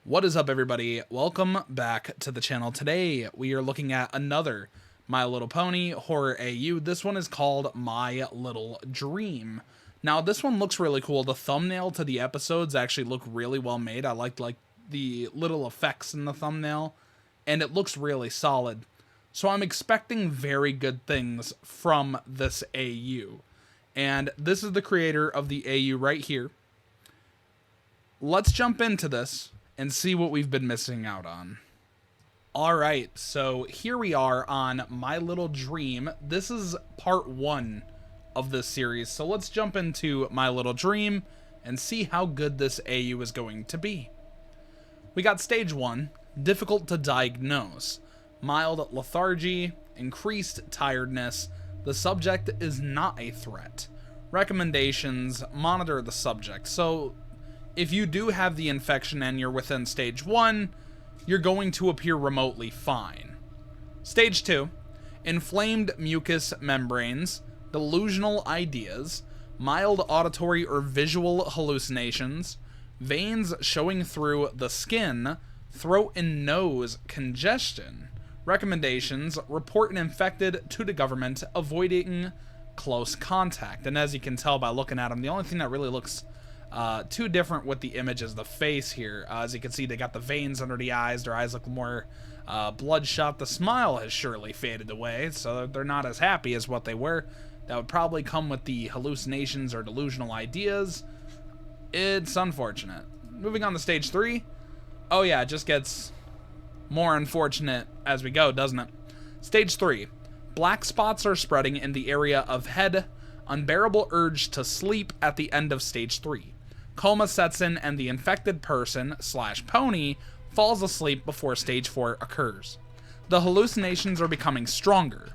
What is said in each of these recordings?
What is up, everybody? Welcome back to the channel. Today we are looking at another My Little Pony Horror AU. This one is called My Little Dream. Now this one looks really cool. The thumbnail to the episodes actually look really well made. I liked the little effects in the thumbnail, and it looks really solid. So I'm expecting very good things from this AU. And this is the creator of the AU right here. Let's jump into this and see what we've been missing out on. Alright, so here we are on My Little Dream. This is part 1 of this series, so let's jump into My Little Dream and see how good this AU is going to be. We got stage 1, difficult to diagnose, mild lethargy, increased tiredness, the subject is not a threat. Recommendations, monitor the subject. So if you do have the infection and you're within stage 1, you're going to appear remotely fine. Stage 2, inflamed mucous membranes, delusional ideas, mild auditory or visual hallucinations, veins showing through the skin, throat and nose congestion. Recommendations, report an infected to the government, avoiding close contact. And as you can tell by looking at them, the only thing that really looks too different with the image is the face here. As you can see, they got the veins under the eyes. Their eyes look more bloodshot. The smile has surely faded away, so they're not as happy as what they were. That would probably come with the hallucinations or delusional ideas. It's unfortunate. Moving on to stage 3. Oh yeah, it just gets more unfortunate as we go, doesn't it? Stage 3. Black spots are spreading in the area of head. Unbearable urge to sleep at the end of stage 3. Coma sets in and the infected person / pony falls asleep before stage 4 occurs. The hallucinations are becoming stronger.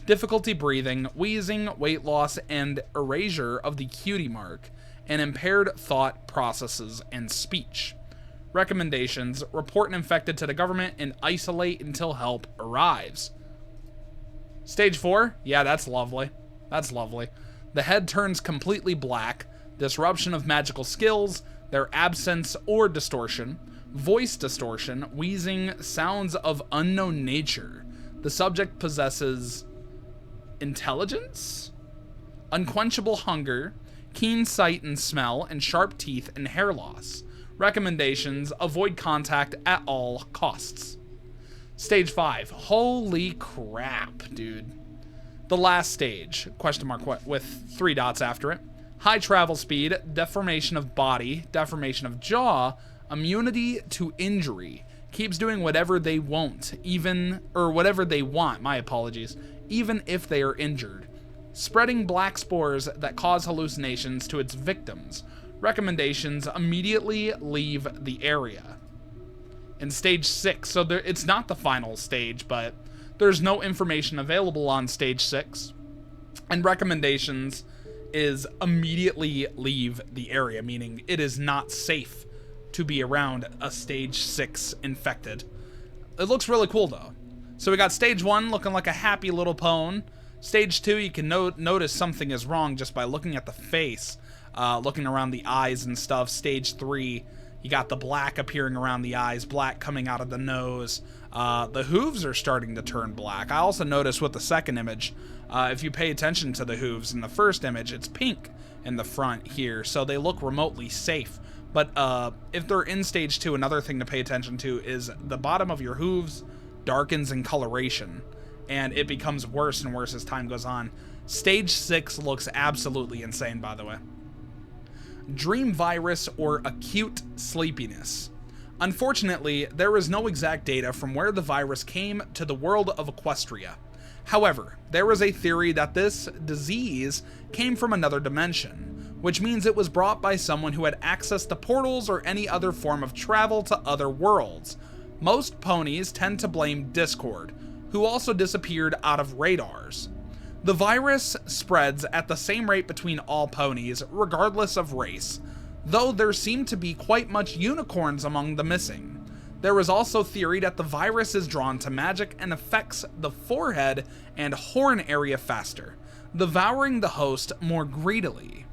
Difficulty breathing, wheezing, weight loss, and erasure of the cutie mark, and impaired thought processes and speech. Recommendations, report an infected to the government and isolate until help arrives. Stage 4? Yeah, that's lovely. That's lovely. The head turns completely black, disruption of magical skills, their absence or distortion, voice distortion, wheezing, sounds of unknown nature. The subject possesses intelligence, unquenchable hunger, keen sight and smell, and sharp teeth and hair loss. Recommendations, avoid contact at all costs. Stage 5. Holy crap, dude. The last stage, question mark with 3 dots after it. High travel speed, deformation of body, deformation of jaw, immunity to injury. Keeps doing whatever they want, whatever they want, my apologies, even if they are injured. Spreading black spores that cause hallucinations to its victims. Recommendations, immediately leave the area. In stage 6, so it's not the final stage, but there's no information available on stage 6. And recommendations is immediately leave the area, meaning it is not safe to be around a stage 6 infected. It looks really cool though. So we got stage 1 looking like a happy little pone. Stage 2, you can notice something is wrong just by looking at the face, looking around the eyes and stuff. Stage 3, you got the black appearing around the eyes, black coming out of the nose. The hooves are starting to turn black. I also noticed with the second image, if you pay attention to the hooves in the first image, it's pink in the front here, so they look remotely safe. But if they're in stage 2, another thing to pay attention to is the bottom of your hooves darkens in coloration, and it becomes worse and worse as time goes on. Stage 6 looks absolutely insane, by the way. Dream virus or acute sleepiness. Unfortunately, there is no exact data from where the virus came to the world of Equestria. However, there is a theory that this disease came from another dimension, which means it was brought by someone who had access to portals or any other form of travel to other worlds. Most ponies tend to blame Discord, who also disappeared out of radars. The virus spreads at the same rate between all ponies, regardless of race, though there seem to be quite much unicorns among the missing. There is also theory that the virus is drawn to magic and affects the forehead and horn area faster, devouring the host more greedily.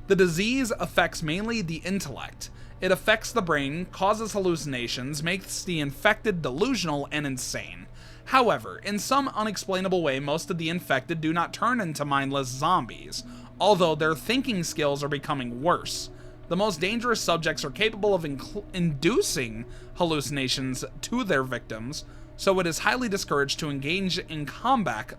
The disease affects mainly the intellect, It affects the brain, causes hallucinations, makes the infected delusional and insane. However, in some unexplainable way, most of the infected do not turn into mindless zombies, although their thinking skills are becoming worse. The most dangerous subjects are capable of inducing hallucinations to their victims, so it is highly discouraged to engage in combat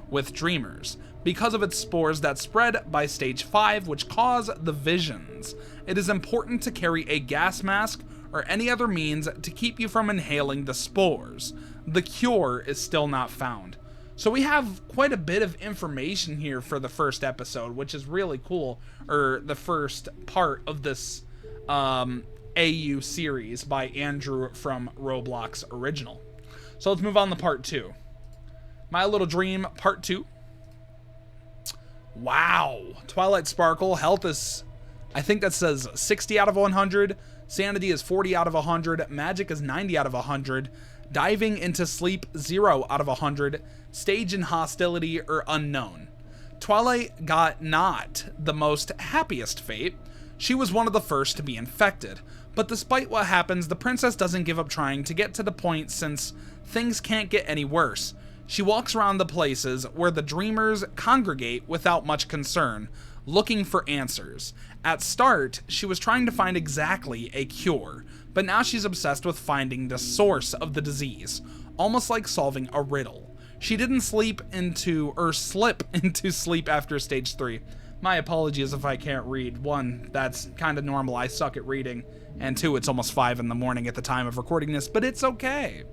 with dreamers, because of its spores that spread by stage 5, which cause the visions. It is important to carry a gas mask or any other means to keep you from inhaling the spores. The cure is still not found. So we have quite a bit of information here for the first episode, which is really cool, or the first part of this AU series by Andrew from Roblox Original. So let's move on to part 2. My Little Dream Part 2. Wow. Twilight Sparkle. Health is, I think that says 60 out of 100. Sanity is 40 out of 100. Magic is 90 out of 100. Diving into sleep, 0 out of 100. Stage and hostility are unknown. Twilight got not the most happiest fate. She was one of the first to be infected. But despite what happens, the princess doesn't give up trying to get to the point, since things can't get any worse. She walks around the places where the dreamers congregate without much concern, looking for answers. At start, she was trying to find exactly a cure, but now she's obsessed with finding the source of the disease, almost like solving a riddle. She didn't slip into sleep after stage 3. My apologies if I can't read. 1, that's kind of normal, I suck at reading, and 2, it's almost 5 in the morning at the time of recording this, but it's okay.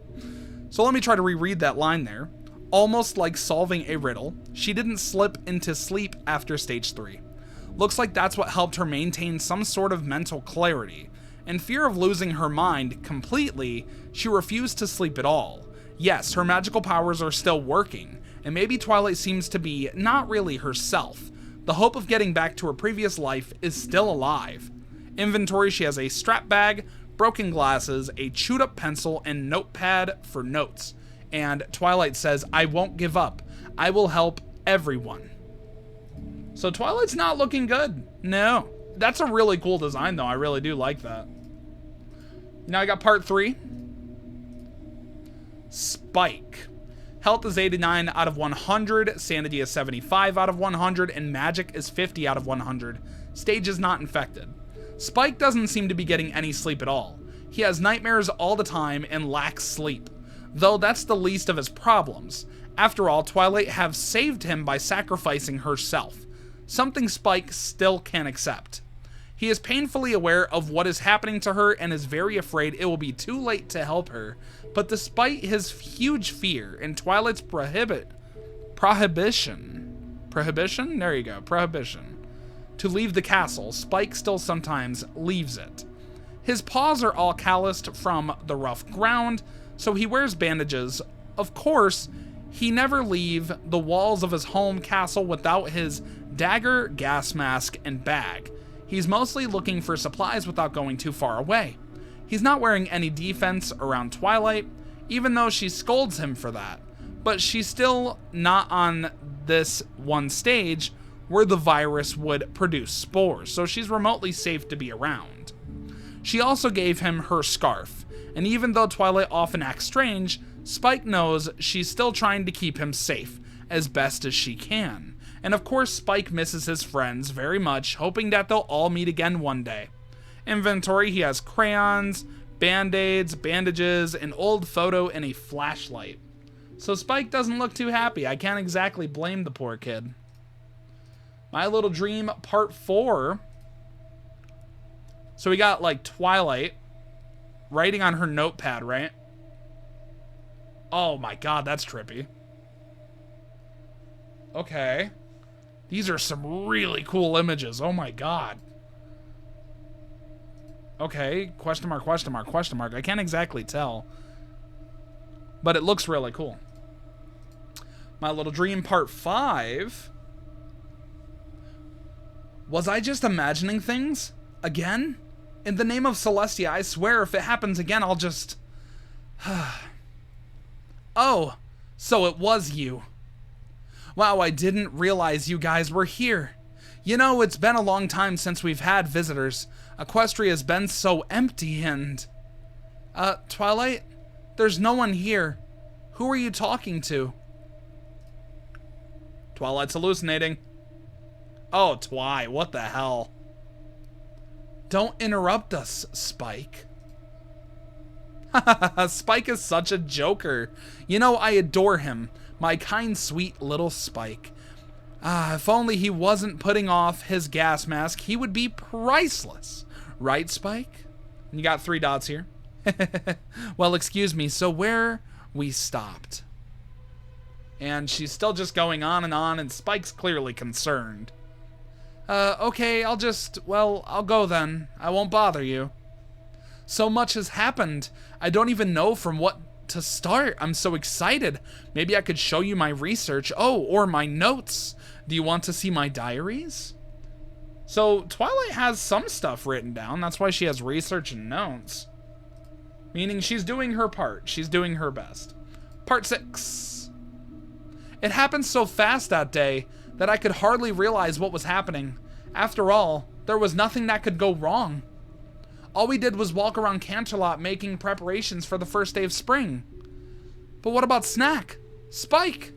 So let me try to reread that line there. Almost like solving a riddle, she didn't slip into sleep after stage 3. Looks like that's what helped her maintain some sort of mental clarity. In fear of losing her mind completely, she refused to sleep at all. Yes, her magical powers are still working, and maybe Twilight seems to be not really herself. The hope of getting back to her previous life is still alive. Inventory: she has a strap bag, broken glasses, a chewed up pencil, and notepad for notes. And Twilight says, "I won't give up. I will help everyone." So Twilight's not looking good. No. That's a really cool design, though. I really do like that. Now I got part 3. Spike. Health is 89 out of 100. Sanity is 75 out of 100. And magic is 50 out of 100. Stage is not infected. Spike doesn't seem to be getting any sleep at all. He has nightmares all the time and lacks sleep. Though that's the least of his problems. After all, Twilight have saved him by sacrificing herself. Something Spike still can't accept. He is painfully aware of what is happening to her and is very afraid it will be too late to help her. But despite his huge fear and Twilight's prohibition to leave the castle, Spike still sometimes leaves it. His paws are all calloused from the rough ground, so he wears bandages. Of course, he never leave the walls of his home castle without his dagger, gas mask, and bag. He's mostly looking for supplies without going too far away. He's not wearing any defense around Twilight, even though she scolds him for that. But she's still not on this one stage where the virus would produce spores, so she's remotely safe to be around. She also gave him her scarf, and even though Twilight often acts strange, Spike knows she's still trying to keep him safe as best as she can. And of course, Spike misses his friends very much, hoping that they'll all meet again one day. Inventory: he has crayons, band-aids, bandages, an old photo, and a flashlight. So Spike doesn't look too happy. I can't exactly blame the poor kid. My Little Dream Part 4. So we got like Twilight writing on her notepad, right? Oh my god, that's trippy. Okay. These are some really cool images. Oh my god. Okay, question mark, question mark, question mark. I can't exactly tell. But it looks really cool. My Little Dream Part 5. Was I just imagining things? Again? In the name of Celestia, I swear if it happens again, I'll just... Oh, so it was you. Wow, I didn't realize you guys were here. You know, it's been a long time since we've had visitors. Equestria has been so empty and... Twilight? There's no one here. Who are you talking to? Twilight's hallucinating. Oh, Twi, what the hell? Don't interrupt us, Spike. Spike is such a joker. You know, I adore him. My kind, sweet little Spike. If only he wasn't putting off his gas mask, he would be priceless. Right, Spike? You got 3 dots here. Well, excuse me, so where we stopped? And she's still just going on, and Spike's clearly concerned. Okay, I'll go then. I won't bother you. So much has happened. I don't even know from what to start. I'm so excited. Maybe I could show you my research. Oh, or my notes. Do you want to see my diaries? So Twilight has some stuff written down. That's why she has research and notes. Meaning she's doing her part. She's doing her best. Part 6. It happened so fast that day that I could hardly realize what was happening. After all, there was nothing that could go wrong. All we did was walk around Canterlot making preparations for the first day of spring. But what about Snack? Spike!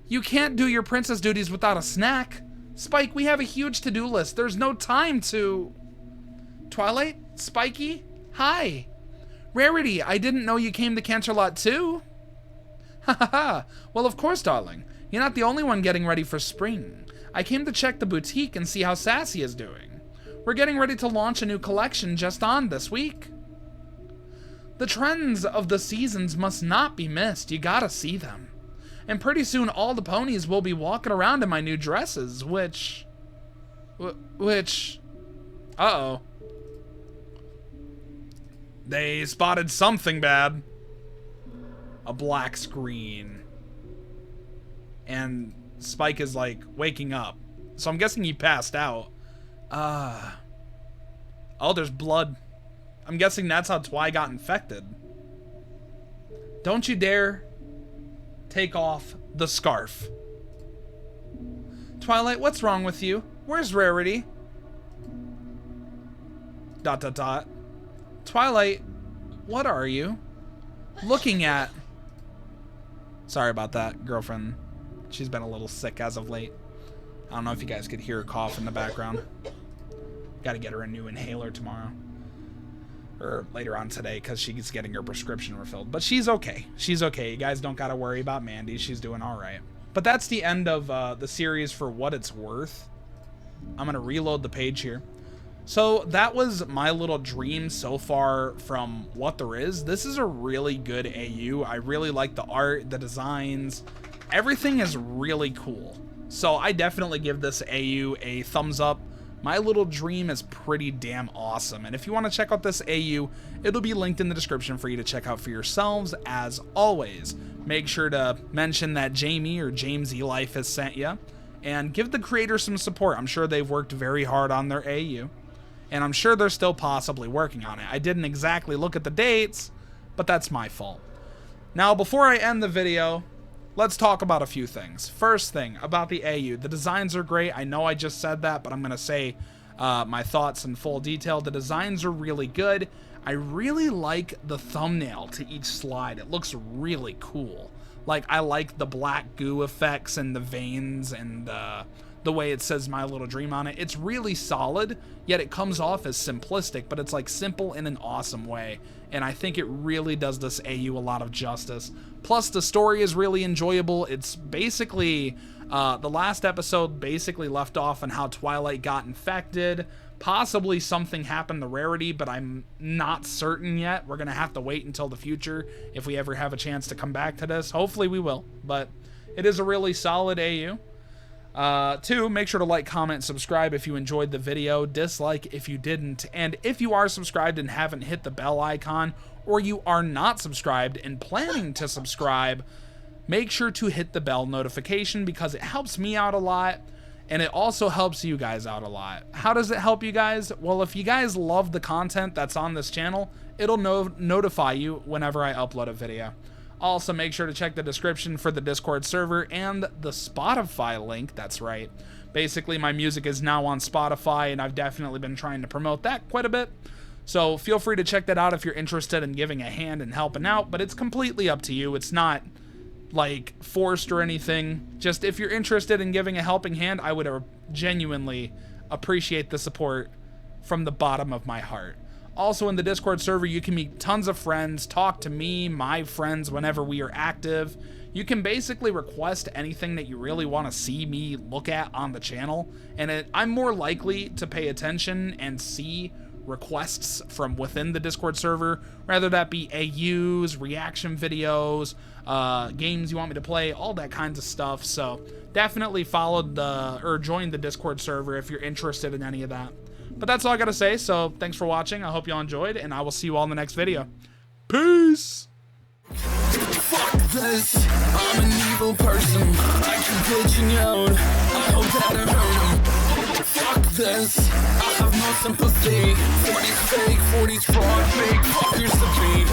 You can't do your princess duties without a snack. Spike, we have a huge to-do list. There's no time to... Twilight? Spiky? Hi. Rarity, I didn't know you came to Canterlot too. Ha ha ha. Well, of course, darling. You're not the only one getting ready for spring. I came to check the boutique and see how Sassy is doing. We're getting ready to launch a new collection just on this week. The trends of the seasons must not be missed. You gotta see them. And pretty soon all the ponies will be walking around in my new dresses, which... Uh-oh. They spotted something bad. A black screen. And Spike is like waking up. So I'm guessing he passed out. Oh, there's blood. I'm guessing that's how Twi got infected. Don't you dare take off the scarf. Twilight, what's wrong with you? Where's Rarity? ... Twilight, what are you looking at? Sorry about that, girlfriend. She's been a little sick as of late. I don't know if you guys could hear her cough in the background. Gotta get her a new inhaler tomorrow. Or later on today, because she's getting her prescription refilled. But she's okay. She's okay. You guys don't gotta worry about Mandy. She's doing alright. But that's the end of the series for what it's worth. I'm gonna reload the page here. So that was my little dream so far from what there is. This is a really good AU. I really like the art, the designs. Everything is really cool. So I definitely give this AU a thumbs up. My little dream is pretty damn awesome. And if you want to check out this AU, it'll be linked in the description for you to check out for yourselves. As always, make sure to mention that Jxmie or James Elife has sent you. And give the creator some support. I'm sure they've worked very hard on their AU. And I'm sure they're still possibly working on it. I didn't exactly look at the dates, but that's my fault. Now, before I end the video, let's talk about a few things. First thing, about the AU. The designs are great. I know I just said that, but I'm going to say my thoughts in full detail. The designs are really good. I really like the thumbnail to each slide. It looks really cool. Like, I like the black goo effects and the veins and the way it says My Little Dream on it. It's really solid, yet it comes off as simplistic, but it's like simple in an awesome way. And I think it really does this AU a lot of justice. Plus, the story is really enjoyable. It's basically, the last episode basically left off on how Twilight got infected. Possibly something happened to Rarity, but I'm not certain yet. We're going to have to wait until the future if we ever have a chance to come back to this. Hopefully we will, but it is a really solid AU. 2, make sure to like, comment, subscribe if you enjoyed the video, dislike if you didn't, and if you are subscribed and haven't hit the bell icon, or you are not subscribed and planning to subscribe, make sure to hit the bell notification because it helps me out a lot, and it also helps you guys out a lot. How does it help you guys? Well, if you guys love the content that's on this channel, it'll notify you whenever I upload a video. Also, make sure to check the description for the Discord server and the Spotify link. That's right. Basically, my music is now on Spotify, and I've definitely been trying to promote that quite a bit. So feel free to check that out if you're interested in giving a hand and helping out, but it's completely up to you. It's not like forced or anything. Just if you're interested in giving a helping hand, I would genuinely appreciate the support from the bottom of my heart. Also, in the Discord server, you can meet tons of friends, talk to me, my friends, whenever we are active. You can basically request anything that you really want to see me look at on the channel, and I'm more likely to pay attention and see requests from within the Discord server, rather that be AUs, reaction videos, games you want me to play, all that kinds of stuff. So definitely join the Discord server if you're interested in any of that. But that's all I gotta say, so thanks for watching. I hope you all enjoyed, and I will see you all in the next video. Peace! Fuck this, I'm an evil person. I keep glitching out, I hope that I hurt him. Fuck this, I have no sympathy. 40's fake, 40's fraud, fake fuckers to beat.